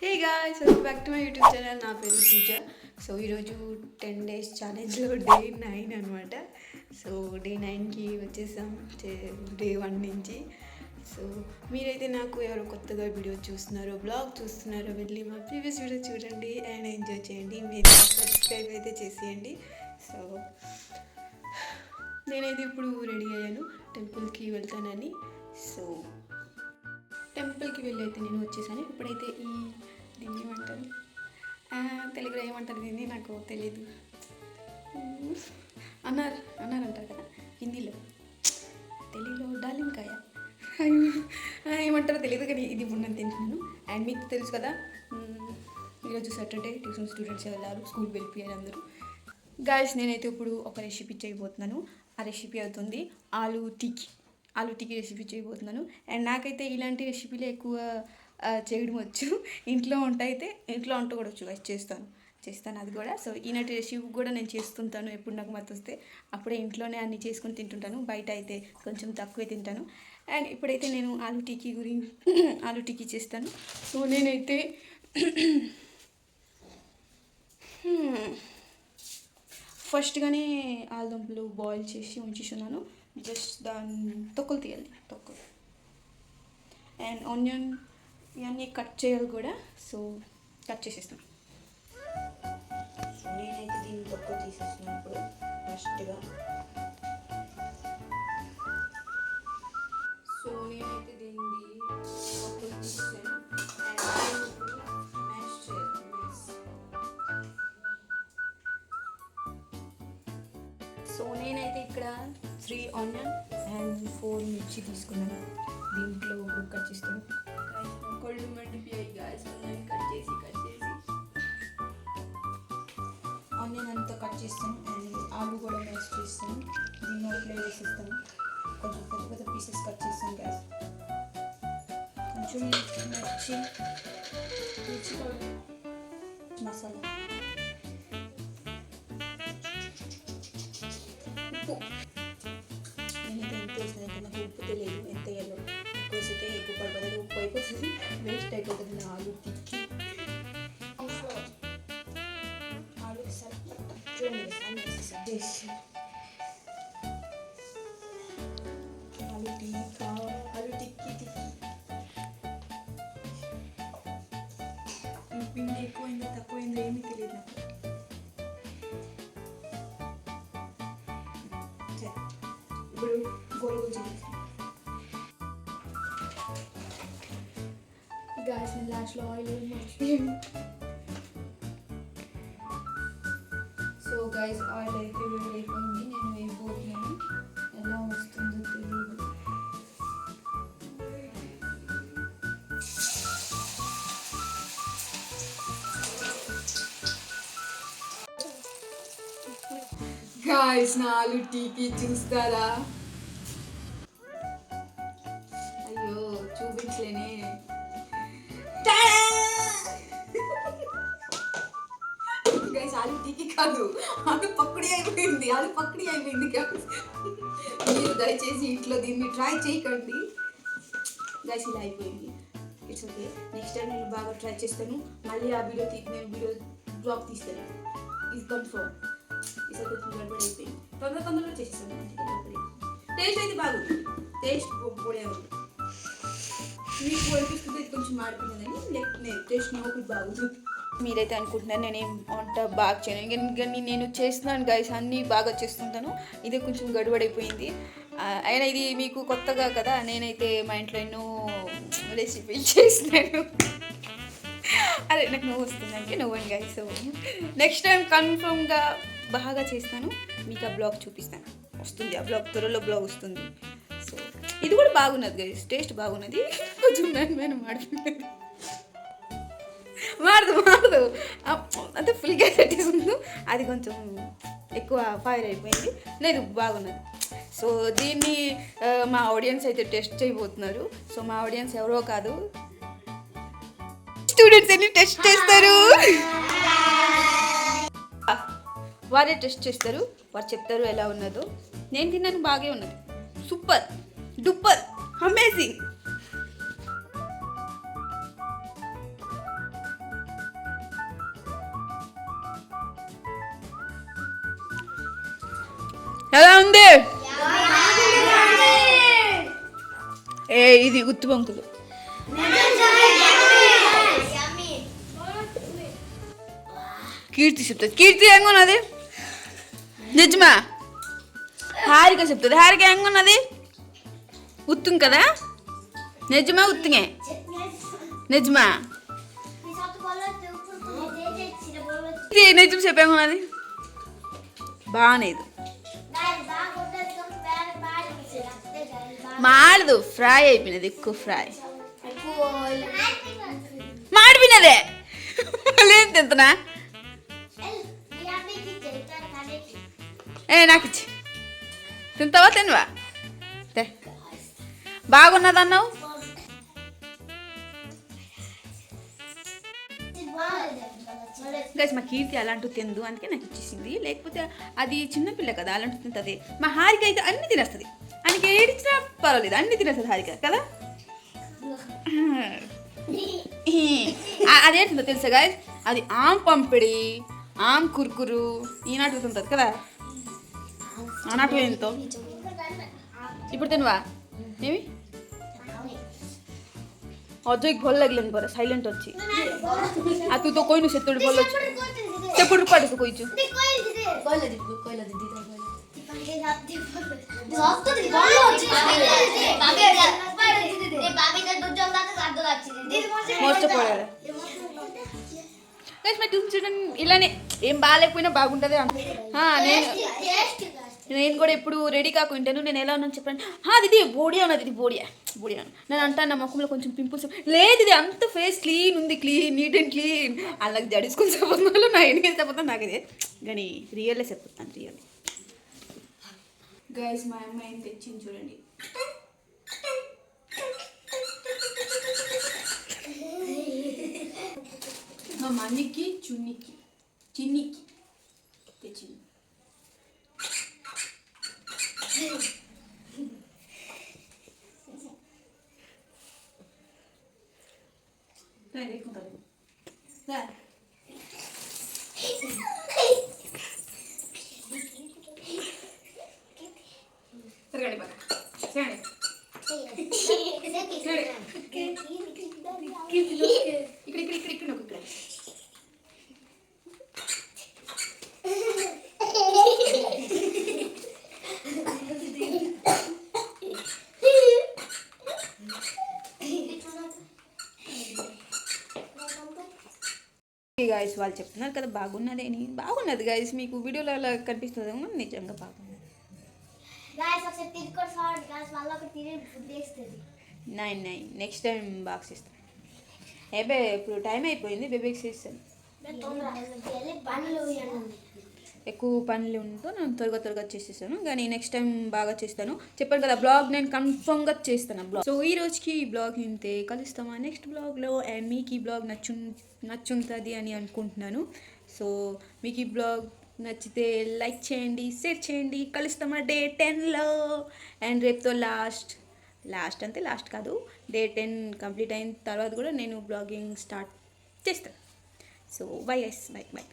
Hey guys, welcome back to my YouTube channel. నా పేరు పూజ. So ఈరోజు 10 days ఛాలెంజ్లో డే 9 అనమాట. సో డే 9కి వచ్చేసాం డే 1 నుంచి. సో మీరైతే నాకు ఎవరో కొత్తగా వీడియో చూస్తున్నారో బ్లాగ్ చూస్తున్నారో వెళ్ళి మా ప్రీవియస్ వీడియో చూడండి అండ్ ఎంజాయ్ చేయండి. మీరు సబ్స్క్రైబ్ అయితే చేసేయండి. సో నేనైతే ఇప్పుడు రెడీ అయ్యాను, టెంపుల్కి వెళ్తానని. సో టెంపుల్కి వెళ్ళి అయితే నేను వచ్చేసాను. ఇప్పుడైతే దీన్ని ఏమంటారు, తెలుగులో ఏమంటారు దీన్ని నాకు తెలీదు. అన్నారంటారు కదా హిందీలో, తెలుగులో డాలింకాయ ఏమంటారో తెలియదు, కానీ ఇది ఇప్పుడు నేను తింటున్నాను. అండ్ మీకు తెలుసు కదా, ఈరోజు సాటర్డే ట్యూషన్ స్టూడెంట్స్ వెళ్ళారు, స్కూల్కి వెళ్ళిపోయారు అందరూ. గాయస్, నేనైతే ఇప్పుడు ఒక రెసిపీ చేయబోతున్నాను. ఆ రెసిపీ అవుతుంది ఆలూ టిక్కీ రెసిపీ చేయబోతున్నాను. అండ్ నాకైతే ఇలాంటి రెసిపీలు ఎక్కువ చేయడం వచ్చు. ఇంట్లో వంట కూడా వచ్చు, చేస్తాను అది కూడా. సో ఈనాటి రెసిపీ కూడా నేను చేస్తుంటాను. ఎప్పుడు నాకు మత్తు వస్తే అప్పుడే ఇంట్లోనే అన్ని చేసుకొని తింటుంటాను, బయట అయితే కొంచెం తక్కువే తింటాను. అండ్ ఇప్పుడైతే నేను ఆలూ టిక్కీ చేస్తాను. సో నేనైతే ఫస్ట్గానే ఆలుదుంపలు బాయిల్ చేసి ఉంచేస్తున్నాను. జస్ట్ దాని తొక్కలు తీయాలి, అండ్ ఆనియన్ ఇవన్నీ కట్ చేయాలి కూడా. సో కట్ చేసేస్తాను. నేనైతే దీన్ని తొక్కలు తీసేస్తున్నాను ఇప్పుడు ఫస్ట్గా. సో నేనైతే దీన్ని తొక్కలు తీసేసాను. మ్యాష్ చేయాలి. సో నేనైతే ఇక్కడ 3 ఆనియన్ అండ్ 4 మిర్చి తీసుకున్నాను. దీంట్లో ఇప్పుడు కట్ చేస్తాను. కొళ్ళు మండిపోయాయి గాయస్, కట్ చేసి ఆనియన్ అంతా కట్ చేస్తాను. అండ్ ఆలు కూడా మ్యాష్ చేస్తాను. దీన్ని ఒకటే వేసేస్తాను. కొంచెం పెద్ద పీసెస్ కట్ చేస్తాను గాయస్. కొంచెం మిర్చి మసాలా, ఉప్పు. నేనైతే ఎంత వేసిన నాకు ఉప్పు తెలియదు ఎంత వేయాలో. ఎక్కువ వేస్తే ఎక్కువ పడిపోతుంది, ఉప్పు అయిపోతుంది, వేస్ట్ అయిపోతుంది నా ఆలు టిక్కీ. ఆలుకి సరిపడ చూడండి అన్నీ వేసేసి ఆలు టిక్కీ పిండి ఎక్కువైందో తక్కువైందో ఏమీ తెలియదు నాకు. ఇప్పుడు గోలు చేస్తాను గాయస్. నేను లాస్ట్లో ఆయిల్ మర్చిపోయాను. సో గాయస్, ఆయిల్ అయితే వేడి అయిపోయింది. నేను వేయబోతున్నాను. ఎలా వస్తుందో తెలియదు. గాయస్, నా ఆలు టిక్కీ చూస్తారా? అయ్యో చూపించలేనే. గైస్, ఆలు టిక్కీ కాదు, ఆలు పక్కడి అయిపోయింది గైస్. మీరు దయచేసి ఇంట్లో దీన్ని ట్రై చేయకండి గైస్. ఇలా అయిపోయింది. ఇట్స్ ఓకే, నెక్స్ట్ టైం నేను బాగా ట్రై చేస్తాను. మళ్ళీ ఆ వీడియో బ్లాగ్ తీస్తాను, ఇది కన్ఫర్మ్. ఈసారి కొంచెం గడబడి అయిపోయింది. తొందరగా చేసేస్తాను. టేస్ట్ అయితే బాగుంది, టేస్ట్ పొడే ఉంది. మీకు అనిపిస్తుంది కొంచెం మాడిపోయిందని, లేకపోతే టేస్ట్ నాకు బాగుంది. మీరైతే అనుకుంటున్నారు నేనేం వంట బాగా చేయను, కానీ నేను చేస్తున్నాను గైస్, అన్నీ బాగా చేస్తుంటాను. ఇదే కొంచెం గడబడైపోయింది. అయినా ఇది మీకు కొత్తగా కదా, నేనైతే మా ఇంట్లో ఎన్నో రెసిపీలు చేస్తున్నాను. అదే నాకు నువ్వు వస్తుందంటే నువ్వు గైస్. సో నెక్స్ట్ టైం కన్ఫర్మ్గా బాగా చేస్తాను, మీకు ఆ బ్లాగ్ చూపిస్తాను. వస్తుంది ఆ బ్లాగ్, త్వరలో బ్లాగ్ వస్తుంది. సో ఇది కూడా బాగున్నది గైస్, టేస్ట్ బాగున్నది. కొంచెం నేను మాడదు అంతే ఫుల్గా పెట్టేసింది. అది కొంచెం ఎక్కువ ఫైర్ అయిపోయింది. లేదు బాగున్నది. సో దీన్ని మా ఆడియన్స్ అయితే టెస్ట్ చేయబోతున్నారు. సో మా ఆడియన్స్ ఎవరో కాదు, స్టూడెంట్స్ ఎన్ని టెస్ట్ చేస్తారు, వారే టెస్ట్ చేస్తారు. వారు చెప్తారు ఎలా ఉన్నదో. నేను తిన్నాను, బాగా ఉన్నది, సూపర్ డూపర్ అమేజింగ్. ఎలా ఉంది? ఇది గుత్తి వంకులు. కీర్తి చెప్తుంది. కీర్తి ఎంగున్నది నిజమా? హారిక చెప్తుంది. హారిక ఎంగున్నది? ఉత్తుం కదా? నిజమా ఉత్తుగే? నిజమా? నిజం చెప్పేమన్నది? బాగానేది మాడదు. ఫ్రై అయిపోయినది. ఎక్కువ ఫ్రై మాడిపోయినదే. ఏం తింటున్నా? నాకు ఇచ్చి తింటావా? తినవా? బాగున్నది అన్నావు. గైస్ మా కీర్తి అలాంటివి తిందు, అందుకే నాకు ఇచ్చేసింది. లేకపోతే అది చిన్నపిల్ల కదా, అలాంటివి తింటుంది. మా హారిక అయితే అన్ని తినేస్తుంది. ఆయనకి ఏడిచ్చినా పర్వాలేదు, అన్ని తినేస్తుంది హారిక కదా. అదేంటుందో తెలుసా గైస్? అది ఆమ్ పంపిడి, ఆమ్ కుర్కురు ఈనాటికి తింటుంది కదా. ఆనాటి ఎంతో ఇప్పుడు తినవా? ఏమి অজয় ভাল লাগলেন পরে সাইলেন্ট হচ্ছি। আর তুই তো কইনু সে তোর বল সে পুরো পাড়ে তো কইছু কইলা দি সব তো দি বল হচ্ছে বাবে বাবে তো দুজন দাঁতে কাট দলাচ্ছি দিদি মস্ত পড়ে గైస్ మా ట్యూషన్ చూడండి ఇలానే ఏం బాగాలేకపోయినా బాగుంటుంది అంట. నేను కూడా ఎప్పుడు రెడీ కాకుంటాను. నేను ఎలా ఉన్నాను చెప్పండి. ఇది బోడియా ఉన్నది. ఇది బోడియా నేను అంటాను. నా ముఖంలో కొంచెం పింపుల్స్ లేదు. ఇది అంత ఫేస్ క్లీన్ ఉంది. Clean, neat and clean. అలాగే జడుచుకొని చెప్పొద్దు. నా ఎన్నికలు చెప్పొద్దు నాకు ఇదే. కానీ రియల్లే చెప్తాను. రియల్ గైస్ మా అమ్మ ఏం తెచ్చింది చూడండి. మా మన్నికి చిన్నికి తెచ్చింది. గాయస్ వాళ్ళు చెప్తున్నారు కదా బాగున్నది అని. బాగున్నది గాయస్, మీకు వీడియోలో అలా కనిపిస్తుందేమో, నిజంగా బాగున్నది. నెక్స్ట్ టైం బాక్స్ ఇస్తాను. ఏబే ఇప్పుడు టైం అయిపోయింది. బేబీకి ఇస్తాను. ఎక్కువ పనులు ఉంటూ నేను త్వరగా చేసేసాను. కానీ నెక్స్ట్ టైం బాగా చేస్తాను. చెప్పాను కదా బ్లాగ్ నేను కన్ఫర్మ్గా చేస్తాను బ్లాగ్. సో ఈ రోజుకి ఈ బ్లాగ్ ఇంతే. కలుస్తామా నెక్స్ట్ బ్లాగ్లో. అండ్ మీకు ఈ బ్లాగ్ నచ్చుంటుంది అని అనుకుంటున్నాను. సో మీకు ఈ బ్లాగ్ నచ్చితే లైక్ చేయండి, షేర్ చేయండి. కలుస్తామా డే 10లో. అండ్ రేపుతో లాస్ట్ అంటే లాస్ట్ కాదు, డే 10 కంప్లీట్ అయిన తర్వాత కూడా నేను బ్లాగింగ్ స్టార్ట్ చేస్తాను. So bye guys, by.